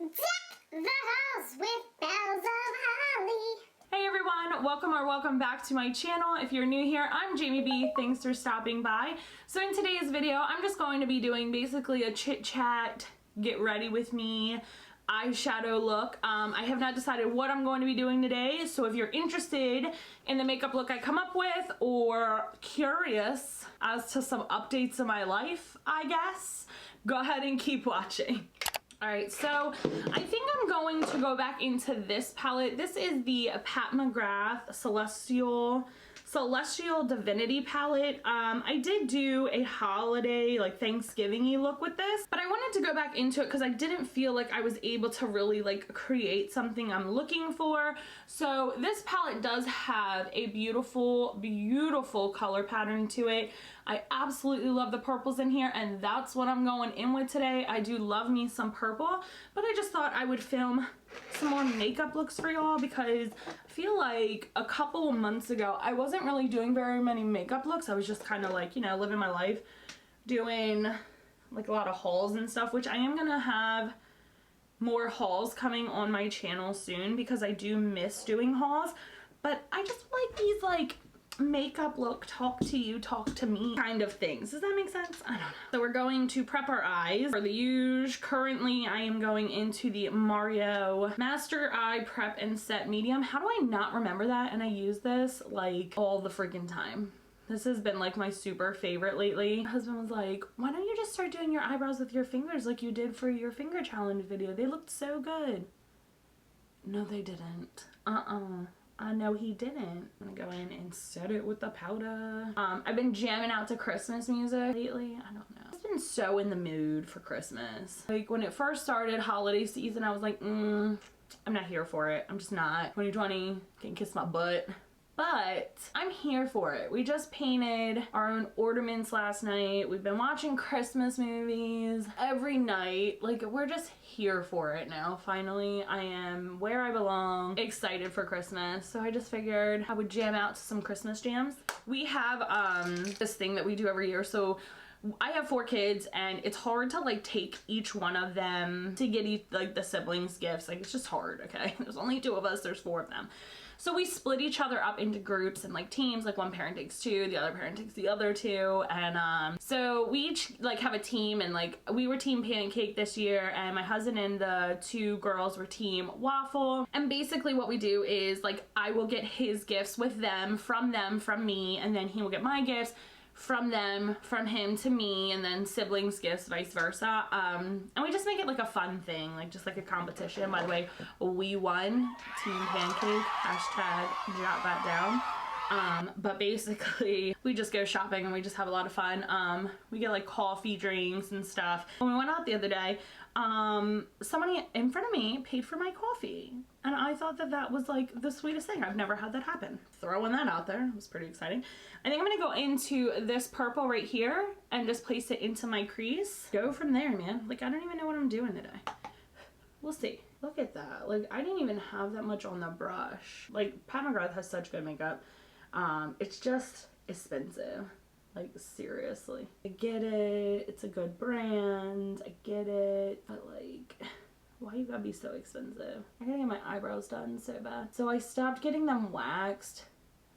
Deck the house with bells of holly. Hey everyone, welcome back to my channel. If you're new here, I'm Jamie B. Thanks for stopping by. So in today's video, I'm just going to be doing basically a chit chat, get ready with me, eyeshadow look. I have not decided what I'm going to be doing today, so if you're interested in the makeup look I come up with or curious as to some updates in my life, I guess, go ahead and keep watching. Alright, so I think I'm going to go back into this palette. This is the Mcgrath Celestial Divinity palette. I did do a holiday, like Thanksgiving-y look with this, but I wanted to go back into it because I didn't feel like I was able to really like create something I'm looking for. So this palette does have a beautiful, beautiful color pattern to it. I absolutely love the purples in here, and that's what I'm going in with today. I do love me some purple, but I just thought I would film some more makeup looks for y'all because I feel like a couple of months ago I wasn't really doing very many makeup looks. I was just kind of like, you know, living my life, doing like a lot of hauls and stuff, which I am gonna have more hauls coming on my channel soon because I do miss doing hauls. But I just like these like makeup look, talk to you, talk to me kind of things. Does that make sense? I don't know. So we're going to prep our eyes for the huge. Currently I am going into the Mario Master Eye Prep and Set Medium. How do I not remember that? And I use this like all the freaking time. This has been like my super favorite lately. My husband was like, why don't you just start doing your eyebrows with your fingers like you did for your finger challenge video? They looked so good. No, they didn't. I know he didn't. I'm gonna go in and set it with the powder. I've been jamming out to Christmas music lately. I don't know. I've been so in the mood for Christmas. Like when it first started, holiday season, I was like, I'm not here for it. I'm just not. 2020 can kiss my butt. But I'm here for it. We just painted our own ornaments last night. We've been watching Christmas movies every night. Like, we're just here for it now. Finally, I am where I belong, excited for Christmas. So I just figured I would jam out to some Christmas jams. We have this thing that we do every year. So I have 4 kids and it's hard to like take each one of them to get each, like the siblings gifts. Like it's just hard, okay? There's only 2 of us, there's 4 of them. So we split each other up into groups and like teams, like one parent takes 2, the other parent takes the other 2. And so we each like have a team, and like we were team pancake this year and my husband and the 2 girls were team waffle. And basically what we do is like I will get his gifts with them, from me, and then he will get my gifts from them, from him to me, and then siblings gifts, vice versa. And we just make it like a fun thing, like just like a competition. By the way, we won Team Pancake, hashtag jot that down. But basically we just go shopping and we just have a lot of fun. We get like coffee, drinks and stuff. When we went out the other day, somebody in front of me paid for my coffee, and I thought that that was like the sweetest thing. I've never had that happen. Throwing that out there. It was pretty exciting. I think I'm gonna go into this purple right here and just place it into my crease. Go from there, man. Like I don't even know what I'm doing today. We'll see. Look at that. Like I didn't even have that much on the brush. Like Mcgrath has such good makeup. It's just expensive. Like seriously. I get it. It's a good brand. I get it. But like, why you gotta be so expensive? I gotta get my eyebrows done so bad. So I stopped getting them waxed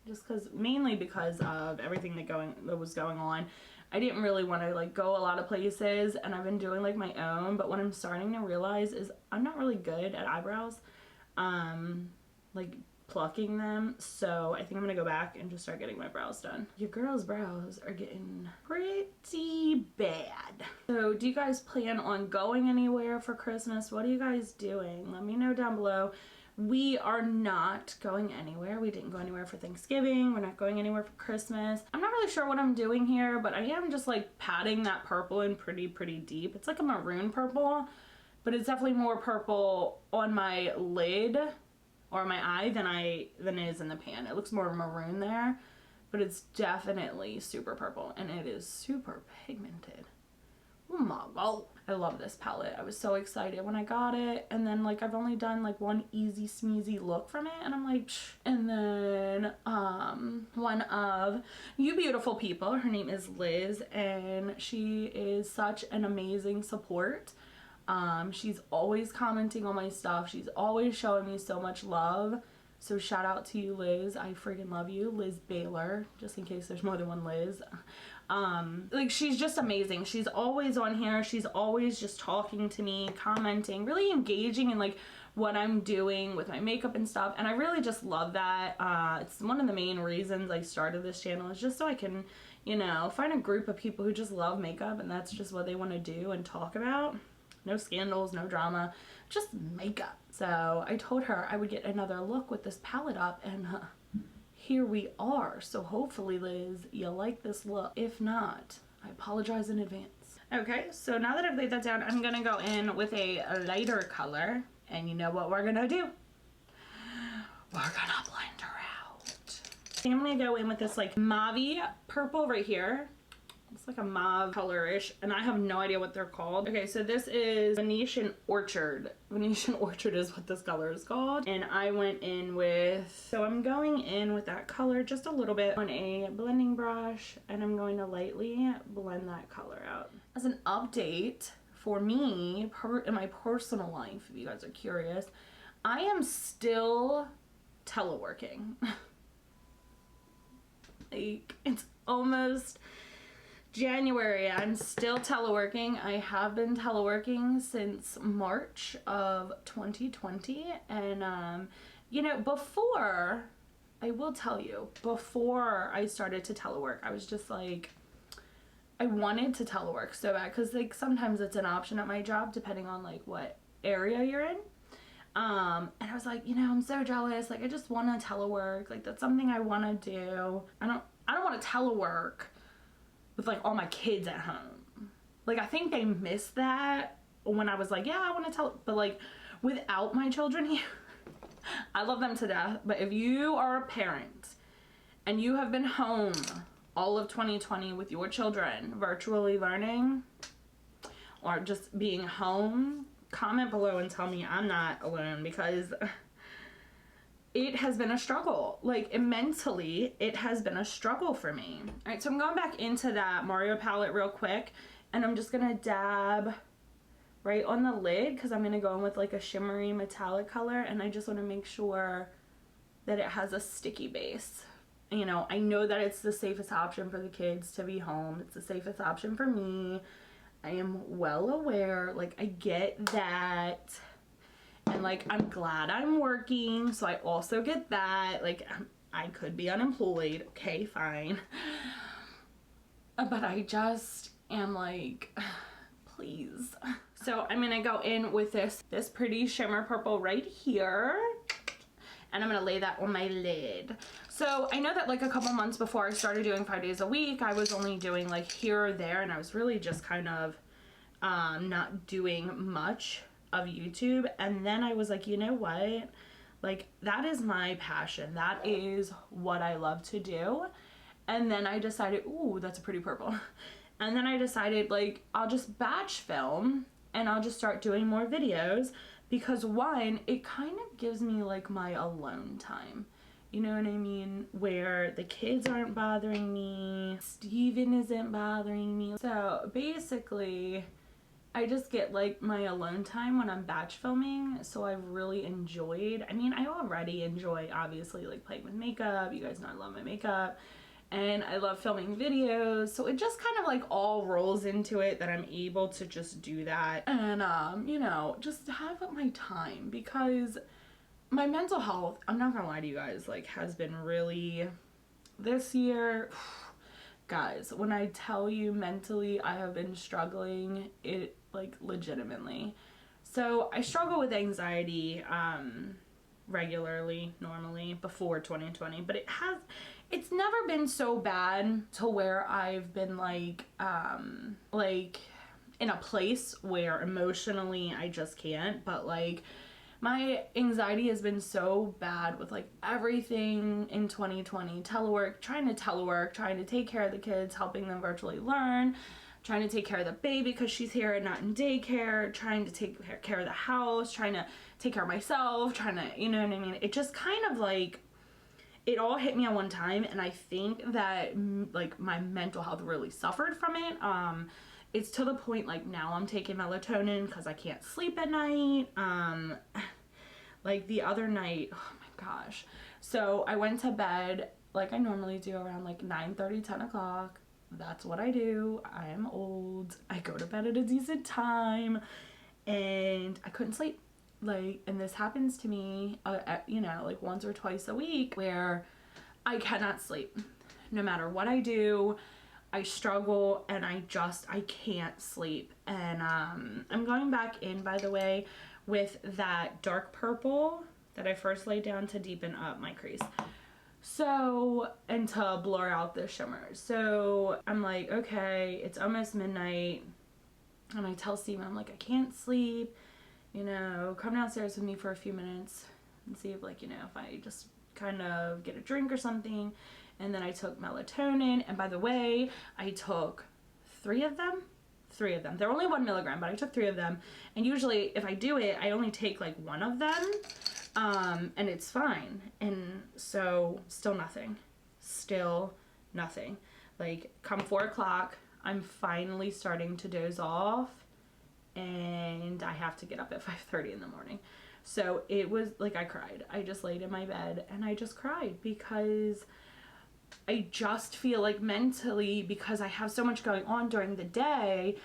just mainly because of everything that was going on. I didn't really want to like go a lot of places, and I've been doing like my own, but what I'm starting to realize is I'm not really good at eyebrows. Like plucking them, so I think I'm gonna go back and just start getting my brows done. Your girl's brows are getting pretty bad. So do you guys plan on going anywhere for Christmas? What are you guys doing? Let me know down below. We are not going anywhere. We didn't go anywhere for Thanksgiving. We're not going anywhere for Christmas. I'm not really sure what I'm doing here, but I am just like patting that purple in pretty deep. It's like a maroon purple, but it's definitely more purple on my lid or my eye than it is in the pan. It looks more maroon there, but it's definitely super purple, and it is super pigmented. Oh my god. I love this palette. I was so excited when I got it, and then like I've only done like one easy smeezy look from it, and I'm like, psh. And then one of you beautiful people, her name is Liz, and she is such an amazing support. She's always commenting on my stuff. She's always showing me so much love. So shout out to you, Liz. I freaking love you. Liz Baylor, just in case there's more than one Liz. Like, she's just amazing. She's always on here. She's always just talking to me, commenting, really engaging in like what I'm doing with my makeup and stuff. And I really just love that. It's one of the main reasons I started this channel, is just so I can, you know, find a group of people who just love makeup and that's just what they want to do and talk about. No scandals, no drama, just makeup. So I told her I would get another look with this palette up, and here we are. So hopefully, Liz, you like this look. If not, I apologize in advance. Okay, so now that I've laid that down, I'm gonna go in with a lighter color, and you know what we're gonna do? We're gonna blend her out. I'm gonna go in with this like mauve purple right here. It's like a mauve color-ish, and I have no idea what they're called. Okay, so this is Venetian Orchard. Venetian Orchard is what this color is called. And I went in with, so I'm going in with that color just a little bit on a blending brush, and I'm going to lightly blend that color out. As an update for me, in my personal life, if you guys are curious, I am still teleworking. Like, it's almost January. I'm still teleworking. I have been teleworking since March of 2020, and you know, before, I will tell you, before I started to telework, I was just like, I wanted to telework so bad, because like sometimes it's an option at my job depending on like what area you're in. And I was like, you know, I'm so jealous, like I just want to telework, like that's something I want to do. I don't want to telework with like all my kids at home. Like, I think they missed that when I was like, yeah, I want to but like without my children here, I love them to death. But if you are a parent and you have been home all of 2020 with your children virtually learning or just being home, comment below and tell me I'm not alone, because it has been a struggle. Like, mentally, it has been a struggle for me. All right, so I'm going back into that Mario palette real quick, and I'm just gonna dab right on the lid, because I'm gonna go in with like a shimmery metallic color, and I just want to make sure that it has a sticky base. You know, I know that it's the safest option for the kids to be home. It's the safest option for me. I am well aware, like I get that. And like, I'm glad I'm working, so I also get that. Like, I could be unemployed, okay, fine. But I just am like, please. So I'm gonna go in with this pretty shimmer purple right here, and I'm gonna lay that on my lid. So I know that like a couple months before I started doing 5 days a week, I was only doing like here or there, and I was really just kind of not doing much of YouTube. And then I was like, you know what, like that is my passion, that is what I love to do. And then I decided, ooh, that's a pretty purple. And then I decided, like, I'll just batch film and I'll just start doing more videos, because one, it kind of gives me like my alone time, you know what I mean, where the kids aren't bothering me, Steven isn't bothering me. So basically I just get like my alone time when I'm batch filming. So I've really enjoyed, I mean, I already enjoy obviously like playing with makeup. You guys know I love my makeup, and I love filming videos. So it just kind of like all rolls into it that I'm able to just do that and you know, just have my time, because my mental health, I'm not gonna lie to you guys, like has been really, this year, guys, when I tell you mentally I have been struggling, it like legitimately. So I struggle with anxiety regularly, normally, before 2020, but it's never been so bad to where I've been like in a place where emotionally I just can't. But like, my anxiety has been so bad with like everything in 2020, trying to take care of the kids, helping them virtually learn, trying to take care of the baby because she's here and not in daycare, trying to take care of the house, trying to take care of myself, trying to, you know what I mean? It just kind of like, it all hit me at one time, and I think that like my mental health really suffered from it. it's to the point like now I'm taking melatonin because I can't sleep at night. Like the other night, oh my gosh. So I went to bed like I normally do around like 9:30, 10 o'clock. That's what I do. I am old. I go to bed at a decent time, and I couldn't sleep. Like, and this happens to me, you know, like once or twice a week where I cannot sleep. No matter what I do, I struggle and I can't sleep. And I'm going back in, by the way, with that dark purple that I first laid down to deepen up my crease. So, and to blur out the shimmer. So I'm like, okay, it's almost midnight. And I tell Steven, I'm like, I can't sleep. You know, come downstairs with me for a few minutes and see if, like, you know, if I just kind of get a drink or something. And then I took melatonin. And by the way, I took 3 of them. 3 of them. They're only 1 milligram, but I took 3 of them. And usually if I do it, I only take like 1 of them. And it's fine. And so still nothing. Still nothing. Like come 4 o'clock, I'm finally starting to doze off. And I have to get up at 5:30 in the morning. So it was like I cried. I just laid in my bed and I just cried because I just feel like mentally, because I have so much going on during the day,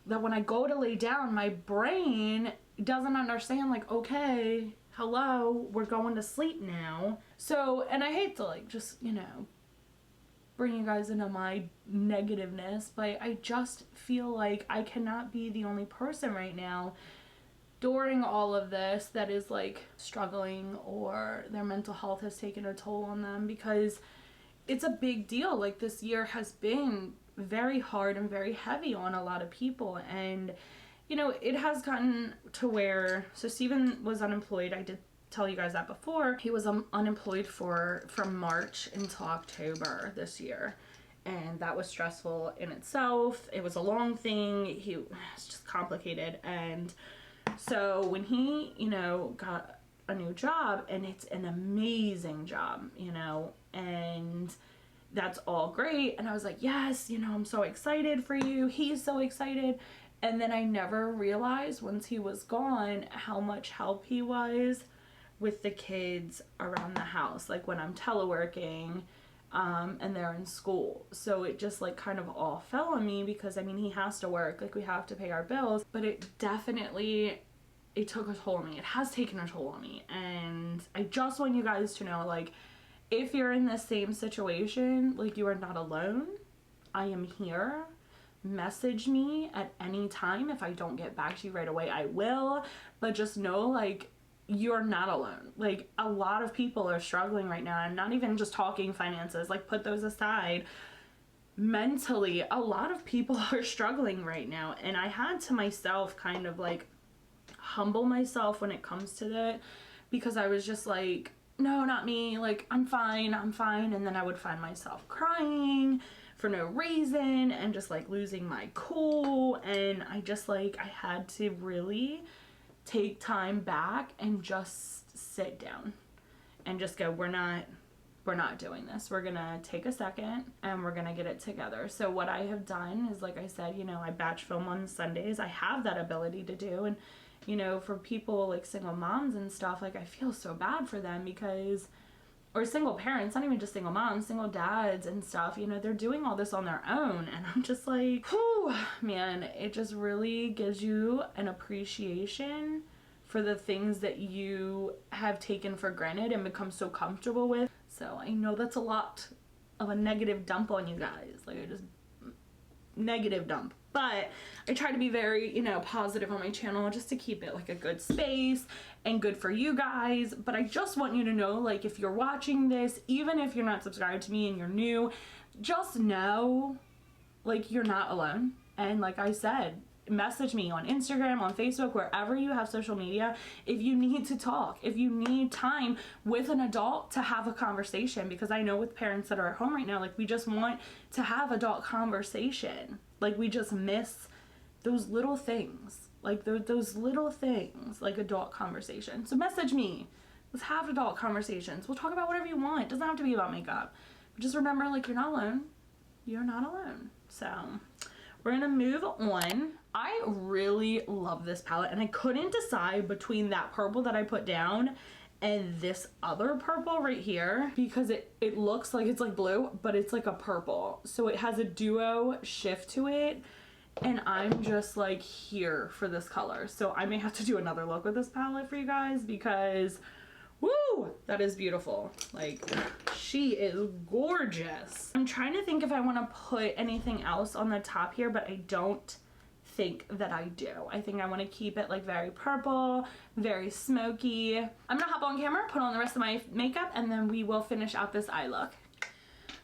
that when I go to lay down, my brain doesn't understand, like, okay, hello, we're going to sleep now. So, and I hate to like just, you know, bring you guys into my negativeness, but I just feel like I cannot be the only person right now during all of this that is like struggling or their mental health has taken a toll on them, because it's a big deal. Like this year has been very hard and very heavy on a lot of people, and you know, it has gotten to where, so Steven was unemployed. I did tell you guys that before. He was unemployed from March until October this year, and that was stressful in itself. It was a long thing. It's just complicated. And so when he, you know, got a new job, and it's an amazing job, you know, and that's all great, and I was like, yes, you know, I'm so excited for you. He's so excited. And then I never realized once he was gone how much help he was with the kids around the house, like when I'm teleworking and they're in school. So it just like kind of all fell on me, because I mean, he has to work, like we have to pay our bills, but it definitely, it took a toll on me. It has taken a toll on me. And I just want you guys to know, like, if you're in the same situation, like, you are not alone. I am here. Message me at any time. If I don't get back to you right away, I will. But just know, like, you're not alone. Like, a lot of people are struggling right now. I'm not even just talking finances, like, put those aside. Mentally, a lot of people are struggling right now. And I had to myself kind of like humble myself when it comes to that, because I was just like, no, not me. Like, I'm fine. And then I would find myself crying for no reason and just like losing my cool. And I just like, I had to really take time back and just sit down and just go, we're not doing this. We're gonna take a second and we're gonna get it together. So what I have done is, like I said, you know, I batch film on Sundays. I have that ability to do. And you know, for people like single moms and stuff, like I feel so bad for them, because, or single parents, not even just single moms, single dads and stuff, you know, they're doing all this on their own. And I'm just like, whew, man, it just really gives you an appreciation for the things that you have taken for granted and become so comfortable with. So I know that's a lot of a negative dump on you guys, like I just negative dump. But I try to be very, you know, positive on my channel, just to keep it like a good space and good for you guys. But I just want you to know, like, if you're watching this, even if you're not subscribed to me and you're new, just know, like, you're not alone. And like I said, message me on Instagram, on Facebook, wherever you have social media, if you need to talk, if you need time with an adult to have a conversation. Because I know with parents that are at home right now, like, we just want to have adult conversation. Like, we just miss those little things, like those little things, like adult conversation. So message me. Let's have adult conversations. We'll talk about whatever you want. It doesn't have to be about makeup. But just remember, like, you're not alone. You're not alone. So we're gonna move on. I really love this palette, and I couldn't decide between that purple that I put down and this other purple right here, because it looks like it's like blue, but it's like a purple. So it has a duo shift to it, and I'm just like here for this color. So I may have to do another look with this palette for you guys, because woo, that is beautiful. Like, she is gorgeous. I'm trying to think if I want to put anything else on the top here, but I don't think that I do. I think I want to keep it like very purple, very smoky. I'm gonna hop on camera, put on the rest of my makeup, and then we will finish out this eye look.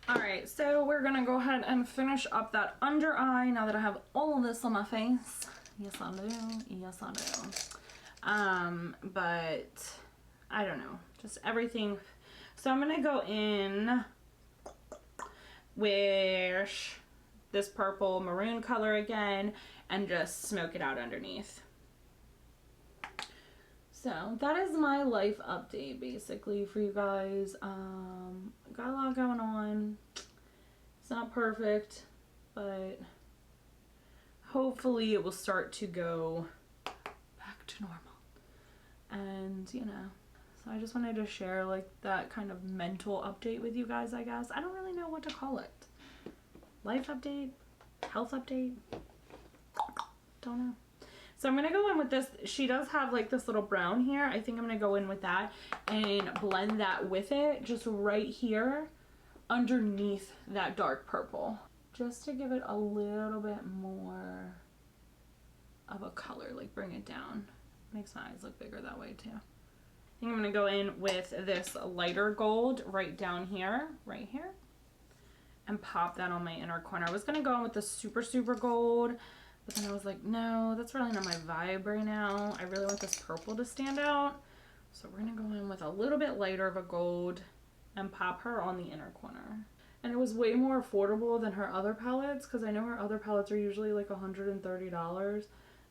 All right, so we're gonna go ahead and finish up that under eye now that I have all of this on my face. Yes, I do. Yes, I do. But I don't know, just everything. So I'm gonna go in with this purple maroon color again and just smoke it out underneath. So that is my life update basically for you guys. Got a lot going on. It's not perfect, but hopefully it will start to go back to normal. And you know, so I just wanted to share like that kind of mental update with you guys, I guess. I don't really know what to call it. Life update? Health update? Don't know. So I'm gonna go in with this. She does have like this little brown here. I think I'm gonna go in with that and blend that with it just right here underneath that dark purple, just to give it a little bit more of a color, like bring it down. Makes my eyes look bigger that way too. I think I'm gonna go in with this lighter gold right down here, right here, and pop that on my inner corner. I was gonna go in with the super gold, but then I was like, no, that's really not my vibe right now. I really want this purple to stand out. So we're gonna go in with a little bit lighter of a gold and pop her on the inner corner. And it was way more affordable than her other palettes, because I know her other palettes are usually like $130.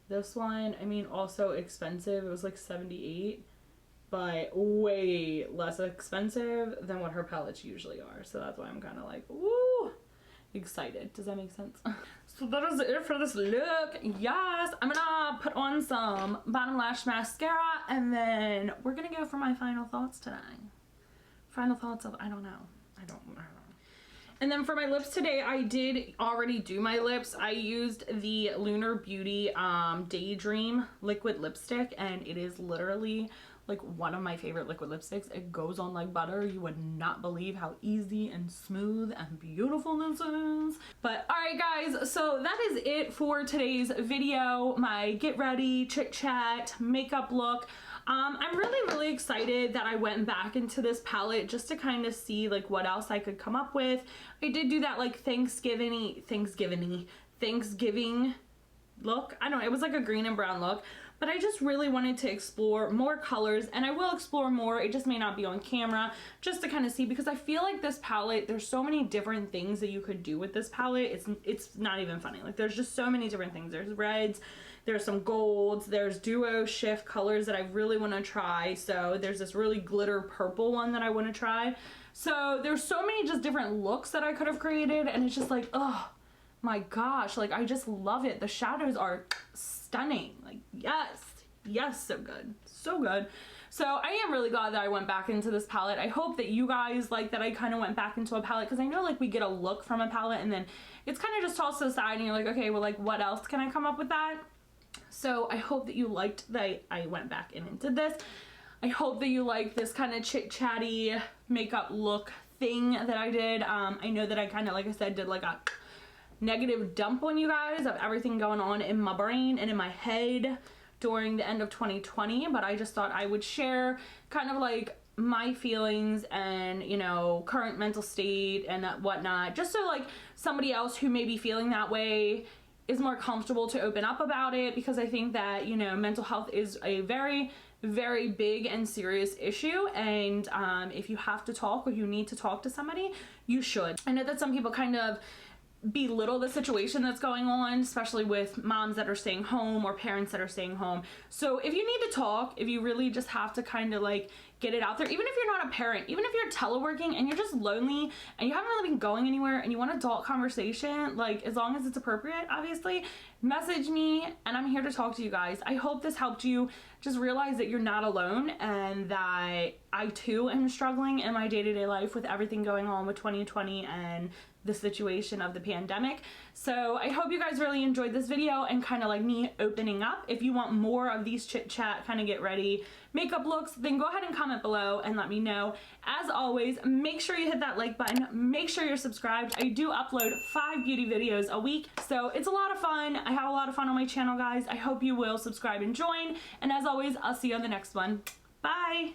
This one, I mean, also expensive. It was like $78, but way less expensive than what her palettes usually are. So that's why I'm kind of like, woo, excited. Does that make sense? So that is it for this look. Yes, I'm gonna put on some bottom lash mascara, and then we're gonna go for my final thoughts today. Final thoughts of, I don't know. And then for my lips today, I did already do my lips. I used the Lunar Beauty Daydream liquid lipstick, and it is literally like one of my favorite liquid lipsticks. It goes on like butter. You would not believe how easy and smooth and beautiful this is. But all right guys, so that is it for today's video. My get ready, chit chat, makeup look. I'm really excited that I went back into this palette just to kind of see like what else I could come up with. I did do that like Thanksgiving look. I don't know, it was like a green and brown look, but I just really wanted to explore more colors, and I will explore more. It just may not be on camera, just to kind of see, because I feel like this palette, there's so many different things that you could do with this palette. It's not even funny. Like, there's just so many different things. There's reds, there's some golds, there's duo shift colors that I really want to try. So there's this really glitter purple one that I want to try. So there's so many just different looks that I could have created, and it's just like, oh my gosh, like I just love it. The shadows are stunning. Like, yes, so good, so good. So I am really glad that I went back into this palette. I hope that you guys like that I kind of went back into a palette, because I know like we get a look from a palette and then it's kind of just tossed to the side and you're like, okay, well, like what else can I come up with that? So I hope that you liked that I went back in and did this. I hope that you like this kind of chit chatty makeup look thing that I did. I know that I kind of, like I said, did like a negative dump on you guys of everything going on in my brain and in my head during the end of 2020, but I just thought I would share kind of like my feelings and, you know, current mental state and whatnot, just so like somebody else who may be feeling that way is more comfortable to open up about it, because I think that, you know, mental health is a very big and serious issue, and if you have to talk or you need to talk to somebody, you should. I know that some people kind of belittle the situation that's going on, especially with moms that are staying home or parents that are staying home. So if you need to talk, if you really just have to kind of like get it out there. Even if you're not a parent, even if you're teleworking and you're just lonely and you haven't really been going anywhere and you want adult conversation, like as long as it's appropriate, obviously, message me and I'm here to talk to you guys. I hope this helped you just realize that you're not alone and that I too am struggling in my day-to-day life with everything going on with 2020 and the situation of the pandemic. So I hope you guys really enjoyed this video and kind of like me opening up. If you want more of these chit chat, kind of get ready makeup looks, then go ahead and comment below and let me know. As always, make sure you hit that like button, make sure you're subscribed. I do upload 5 beauty videos a week, so it's a lot of fun. I have a lot of fun on my channel, guys. I hope you will subscribe and join, and as always, I'll see you on the next one. Bye.